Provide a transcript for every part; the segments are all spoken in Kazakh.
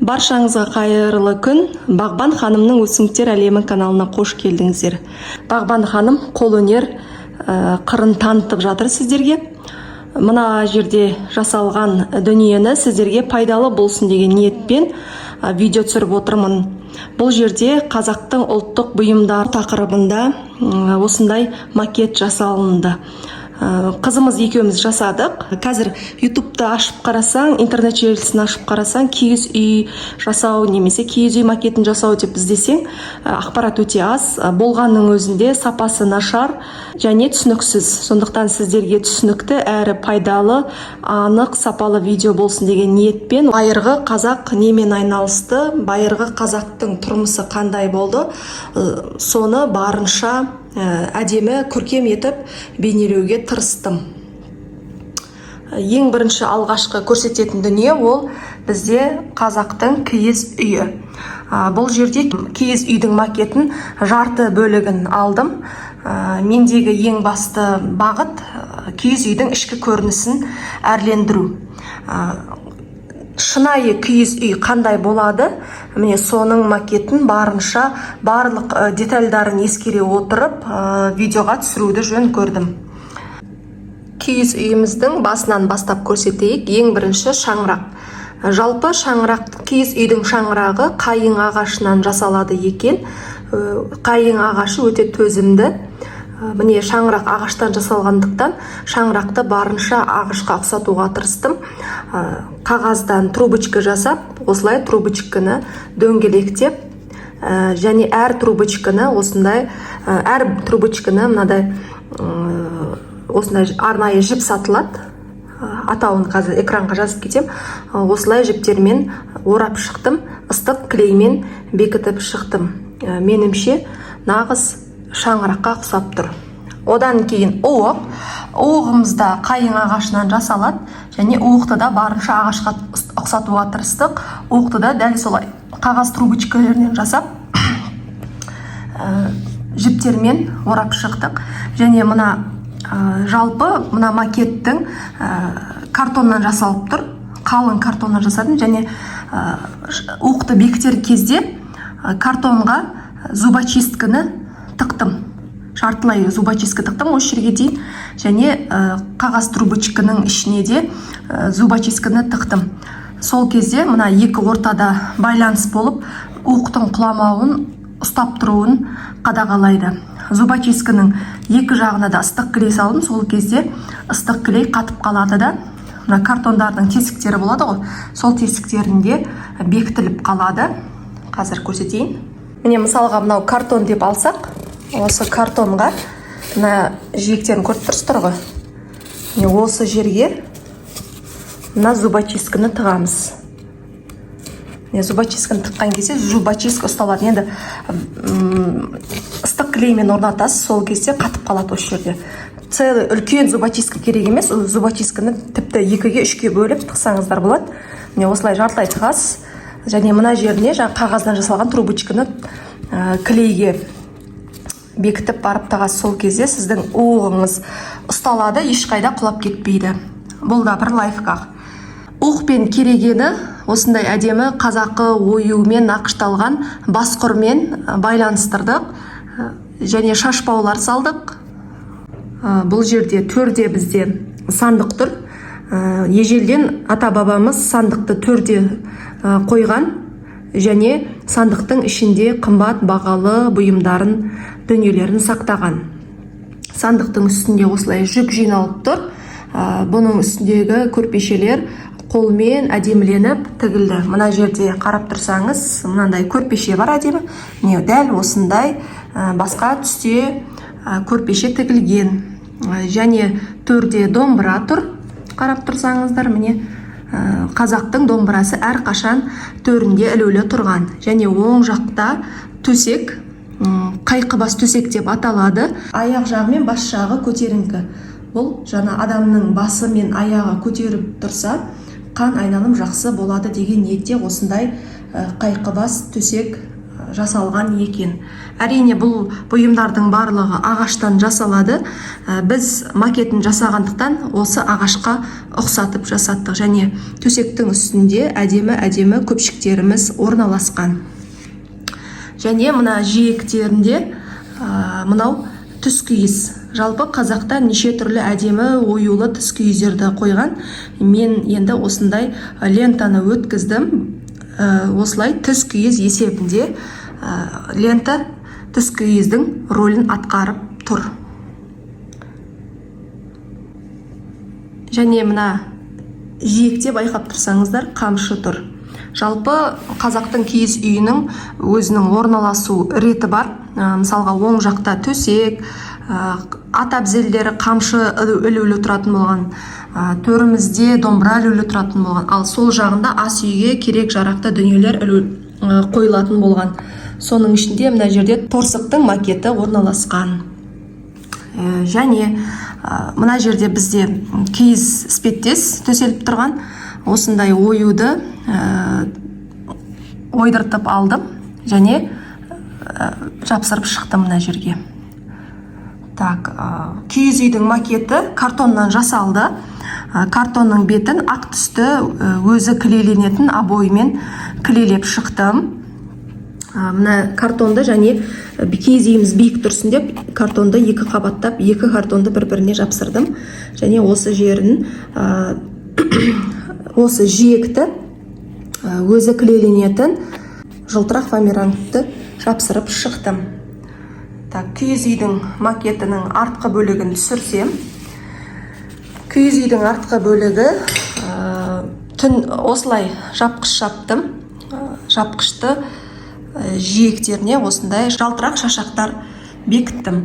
Баршаңызға қайырлы күн. Бағбан ханымның өсімдіктер әлемі каналына қош келдіңіздер. Бағбан ханым қолөнер қырын танытып жатыр сіздерге. Мына жерде жасалған дүниені сіздерге пайдалы болсын деген ниетпен видео түсіріп отырмын. Бұл жерде қазақтың ұлттық бұйымдар тақырыбында осындай макет жасалынды. Қызымыз екеуміз жасадық. Қазір ютубты ашып қарасаң, интернет желісін ашып қарасаң, киіз үй жасау немесе киіз үй макетін жасау деп іздесең, ақпарат өте аз. Болғанның өзінде сапасы нашар және түсініксіз. Сондықтан сіздерге түсінікті әрі пайдалы, анық, сапалы видео болсын деген ниетпен байырғы қазақ немен айналысты, байырғы қазақтың тұрмысы қандай болды, соны барынша әдемі көркем етіп бейнелеуге тырыстым. Ең бірінші алғашқы көрсететін дүние ол бізде қазақтың киіз үйі. Бұл жерде киіз үйдің макетін жарты бөлігін алдым. Мендегі ең басты бағыт киіз үйдің ішкі көрінісін әрлендіру. Шынайы киіз үй қандай болады? Міне соның макетін барынша барлық детальдарын ескере отырып видеоға түсіруді жөн көрдім. Киіз үйіміздің басынан бастап көрсетейік. Ең бірінші шаңырақ. Жалпы шаңырақ, киіз үйдің шаңырағы қайың ағашынан жасалады екен. Қайың ағашы өте төзімді. Міне шаңырақ ағаштан жасалғандықтан шаңырақты барынша ағашқа ұқсатуға тырыстым. Қағаздан трубочка жасап, осылай трубочканы дөңгелектеп, және әр трубочканы осындай, әр трубочканы мынадай осындай арнайы жіп сатылады. Атауын қазір экранға жазып кетем. Осылай жіптермен орап шықтым, ыстық клеймен бекітіп шықтым. Менімше нағыз шаңыраққа ұқсап тұр. Одан кейін оғымызда қайың ағашынан жасалады, және оқты да барынша ағашқа ұқсатуға тырыстық. Оқты да дәл солай қағаз трубочкалерінен жасап, жіптермен орап шықтық. Және мына жалпы мына макеттің картоннан жасалып тұр. Қалың картоннан жасадым, және оқты бекітер кезде картонға зубочистканы тықтым. Жартылай зубочистка тықтым осы жерге дейін, және қағаз трубочканың ішіне де зубочистканы тықтым. Сол кезде мына екі ортада байланыс болып, оқтың құламауын, ұстап тұруын қадағалайды. Зубочистканың екі жағына да ыстық клей салдым. Сол кезде ыстық клей қатып қалады да, мына картондардың тесіктері болады ғой, сол тесіктерінде бекітіліп қалады. Қазір көрсетейін. Міне мысалға мынау картон деп алсақ, осы картонға мына жиектерін көріп тұрсыздар ғой. Осы жерге мына зубочистканы тығамыз. Зубочистканы тыққан кезде зубочистка ұсталады. Енді ыстық клеймен орнатасыз, сол кезде қатып қалады осы жерде. Целый үлкен зубочистка керек емес, зубочистканы тіпті 2-ге 3-ге бөліп тықсаңыздар болады. Осылай жартылай тығасыз, және мына жеріне қағаздан жасалған трубочканы клейге бекітіп барып тағасыз. Сол кезде сіздің оғыңыз ұсталады, ешқайда құлап кетпейді. Бұл да бір лайфхак. Оқ пен керегені осындай әдемі қазақы оюмен нақышталған басқұрмен байланыстырдық, және шашбаулар салдық. Бұл жерде төрде бізде сандық тұр. Ежелден ата-бабамыз сандықты төрде қойған, және сандықтың ішінде қымбат бағалы бұйымдарын, дүниелерін сақтаған. Сандықтың үстінде осылай жүк жиналып тұр. Бұның үстіндегі көрпешелер қолмен әдеміленіп тігілді. Мына жерде қарап тұрсаңыз, мынандай көрпеше бар әдемі. Дәл осындай басқа түсте көрпеше тігілген. Және төрде домбыра тұр. Қарап тұрсаңыздар, міне қазақтың домбырасы әр қашан төрінде ілулі тұрған. Және оң жақта төсек, қайқыбас төсек деп аталады. Аяқ жағы мен бас жағы көтеріңкі. Бұл жаңа адамның басы мен аяғы көтеріп тұрса, қан айналым жақсы болады деген ниетте осындай қайқыбас төсек жасалған екен. Әрине бұл бұйымдардың барлығы ағаштан жасалады. Біз макетін жасағандықтан осы ағашқа ұқсатып жасаттық, және төсектің үстінде әдемі көпшіктеріміз орналасқан. Және мына жиектерінде мынау түскиіз. Жалпы қазақта неше түрлі әдемі оюлы түскиіздерді қойған. Мен енді осындай лентаны өткіздім. Осылай түскиіз есебінде лента түскиіздің рөлін атқарып тұр. Және мына жиекте байқап тұрсаңыздар, қамшы тұр. Жалпы қазақтың киіз үйінің өзінің орналасу реті бар. Мысалға оң жақта төсек, ат әбзелдері қамшы ілулі тұратын болған, төрімізде домбыра ілулі тұратын болған, ал сол жағында ас үйге керек жарақты дүниелер қойылатын болған. Соның ішінде мына жерде торсықтың макеті орналасқан. Және мына жерде бізде киіз іспеттес төселіп тұрған. Осындай оюды ойдыртып алдым және жапсырып шықтым мына жерге. Так, киіз үйдің макеті картоннан жасалды. Картонның бетін ақ түсті өзі клейленетін обоймен клейлеп шықтым. Мына картонды және киіз үйіміз биік тұрсын деп картонды екі қабаттап, екі картонды бір-біріне жапсырдым. Және осы жерін, осы жиекті өзі клейленетін жылтырақ фоамирантты жапсырып шықтым. Так, киіз үйдің макетінің артқы бөлігін түсірсем, киіз үйдің артқы бөлігі түн осылай жапқыш жаптым. Жапқышты жиектеріне осындай жалтырақ шашақтар бекіттім.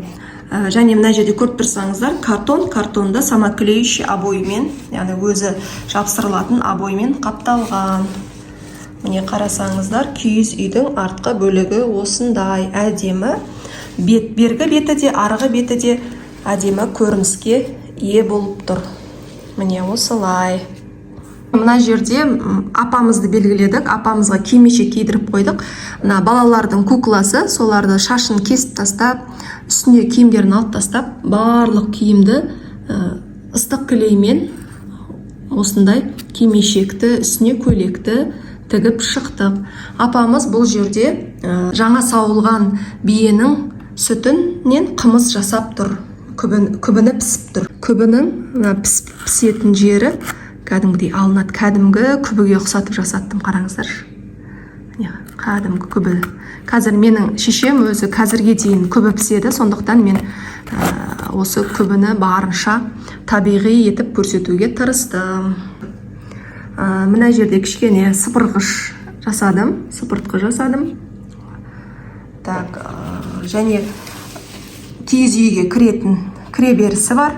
Және мына жерде көріп тұрсаңыздар, картонды самоклеющий обоймен, яғни өзі жапсырылатын обоймен қапталған. Міне қарасаңыздар, киіз үйдің артқы бөлігі осындай әдемі. Бергі беті де, арғы беті де әдемі көрініске ие болып тұр. Міне осылай. Мына жерде апамызды белгіледік. Апамызға кимешек кидіріп қойдық. Мына балалардың кукласы, соларды шашын кесіп тастап, үстіне киімдерін алып тастап, барлық киімді ыстық клеймен осындай кимешекті, үстіне көйлекті тігіп шықтық. Апамыз бұл жерде жаңа сауылған биенің сүтінен қымыз жасап тұр. Күбіні пісіп тұр. Күбінің пісетін жері кәдімгідей алынады. Кәдімгі күбіге ұқсатып жасаттым, қараңыздар. Кәдімгі күбі. Қазір менің шешем өзі қазірге дейін күбі піседі, сондықтан мен осы күбіні барынша табиғи етіп көрсетуге тырыстым. Мына жерде кішкене сыпырғыш жасадым, сыпыртқы жасадым. Так, және киіз үйге кіретін кіреберісі бар.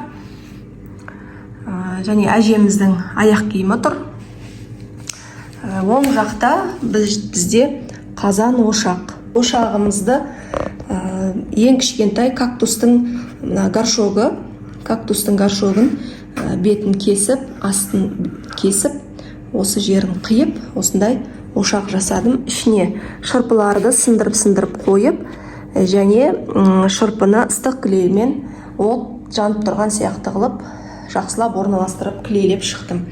Және әжеміздің аяқ киімі тұр. Оң жақта бізде қазан ошақ. Ошағымызды ең кішкентай кактустың горшогы, кактустың горшогын бетін кесіп, астын кесіп, осы жерін қиып, осындай ошақ жасадым. Ішіне шырпыларды сындырып қойып, және шырпыны ыстық клеймен от жанып тұрған сияқты қылып, жақсылап орналастырып клейлеп шықтым.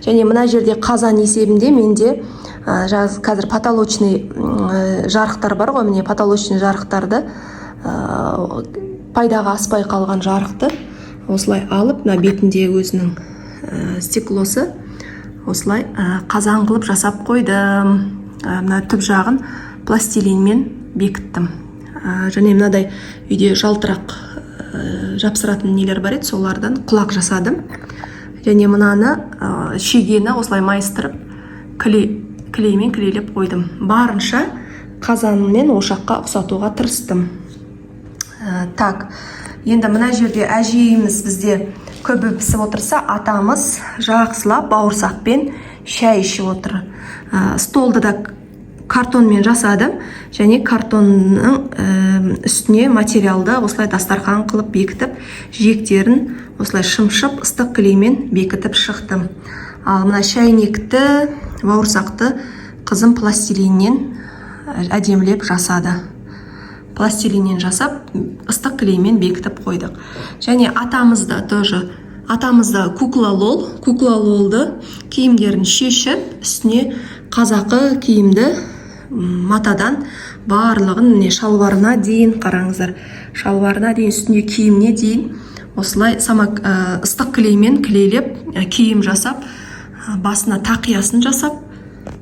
Және мына жерде қазан есебінде менде қазір потолочный жарықтар бар ғой, міне потолочный жарықтарды пайдаға аспай қалған жарықты осылай алып, мына бетінде өзінің стеклосы осылай қазан қылып жасап қойдым. Мына түп жағын пластилинмен бекіттім. Және мынадай үйде жалтырақ жапсыратын нелер бар еді, солардан құлақ жасадым. Және мынаны шегені осылай майыстырып клеймен клейлеп қойдым. Барынша қазанмен ошаққа ұқсатуға тырыстым. Так, енді мына жерде әжейіміз бізде көбі пісіп отырса, атамыз жақсылап бауырсақпен шай ішіп отыр. Столды да картонмен жасадым, және картонның үстіне материалды осылай дастархан қылып бекітіп, жиектерін осылай шымшып, ыстық клеймен бекітіп шықтым. Ал мына шайнекті, бауырсақты қызым пластилиннен әдемілеп жасады. Пластилиннен жасап, ыстық клеймен бекітіп қойдық. Және атамызда тоже, атамызда куклалолды киімдерін шешіп, үстіне қазақы киімді матадан барлығын, шалбарына дейін, қараңыздар, шалбарына дейін, үстіне киіміне дейін осылай ыстық клеймен клейлеп киім жасап, басына тақиясын жасап,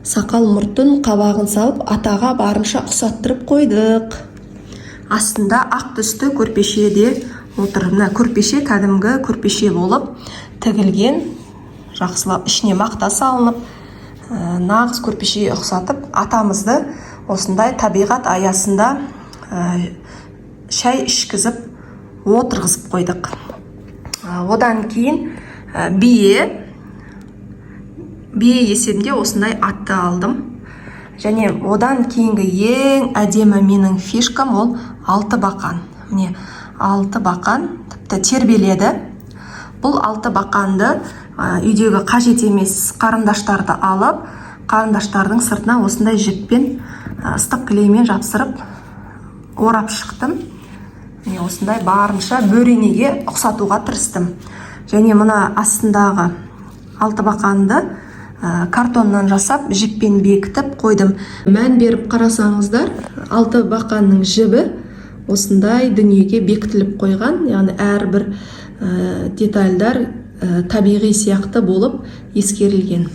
сақал мұртын, қабағын салып, атаға барынша ұқсаттырып қойдық. Астында ақ түсті көрпешеде отыр. Мына көрпеше кәдімгі көрпеше болып тігілген, жақсылап ішіне мақта салынып, нағыз көрпешеге ұқсатып, атамызды осындай табиғат аясында шай ішкізіп отырғызып қойдық. Одан кейін бие есебінде осындай атты алдым. Және одан кейінгі ең әдемі менің фишкам ол 6 бақан. Міне 6 бақан тіпті тербеледі. Бұл 6 бақанды үйдегі қажет емес қарындаштарды алып, қарындаштардың сыртына осындай жіппен ыстық клеймен жапсырып орап шықтым. Міне осындай барынша бөренеге ұқсатуға тырыстым. Және мына астындағы 6 бақанды картоннан жасап, жіппен бекітіп қойдым. Мән беріп қарасаңыздар, 6 бақанның жібі осындай дүниеге бекітіліп қойған. Яғни әрбір детальдар табиғи сияқты болып ескерілген.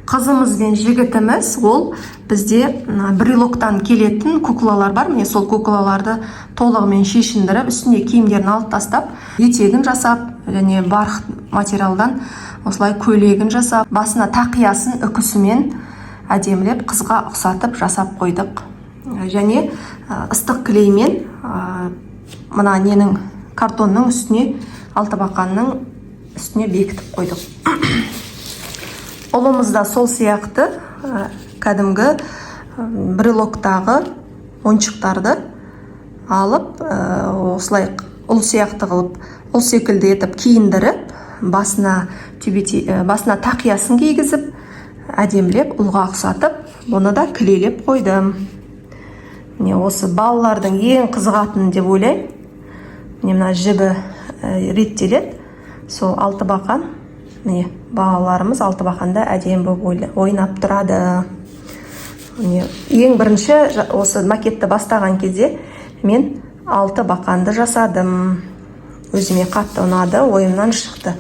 Қызымыз бен жігітіміз ол бізде брелоктан келетін куклалар бар. Міне сол куклаларды толығымен шешіндіріп, үстіне киімдерін алып тастап, етегін жасап, және барқыт материалдан осылай көйлегін жасап, басына тақиясын үкісімен әдемілеп қызға ұқсатып жасап қойдық. Және ыстық клеймен мына ненің картонның үстіне, 6 бақанның үстіне бекітіп қойдық. Ұлымызда сол сияқты кәдімгі брелоктағы ойыншықтарды алып, осылай ұл сияқты қылып, ұл секілді етіп киіндіріп, басына тақиясын кигізіп, әдемілеп ұлға ұқсатып, бұны да клейлеп қойдым. Міне осы балалардың ең қызығатын деп ойлаймын. Міне мына жібі реттеледі. Сол 6 бақан, міне балаларымыз 6 бақанда әдемі болып ойнап тұрады. Міне ең бірінші осы макетті бастаған кезде мен 6 бақанды жасадым. Өзіме қатты ұнады, ойымнан шықты.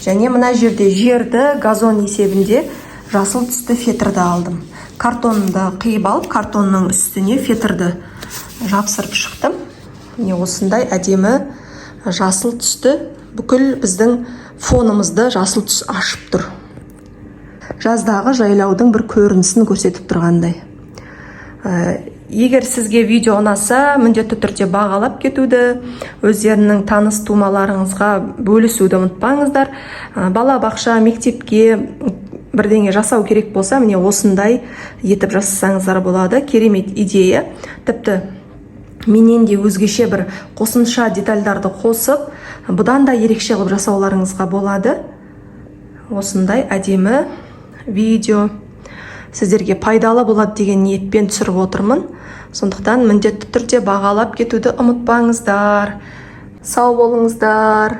Және мына жерді газон есебінде жасыл түсті фетрді алдым. Картонды қиып алып, картонның үстіне фетрді жапсырып шықтым. Міне осындай әдемі жасыл түсті, бүкіл біздің фонымызды жасыл түс ашып тұр. Жаздағы жайлаудың бір көрінісін көрсетіп тұрғандай. Егер сізге видео ұнаса, міндетті түрде бағалап кетуді, өздерінің таныс тумаларыңызға бөлісуді ұмытпаңыздар. Бала бақша, мектепке бірдеңе жасау керек болса, міне осындай етіп жасасаңыздар болады. Керемет идея. Тіпті менен де өзгеше бір қосымша детальдарды қосып, бұдан да ерекше қылып жасауларыңызға болады. Осындай әдемі видео сіздерге пайдалы болады деген ниетпен түсіріп отырмын. Сондықтан міндетті түрде бағалап кетуді ұмытпаңыздар. Сау болыңыздар.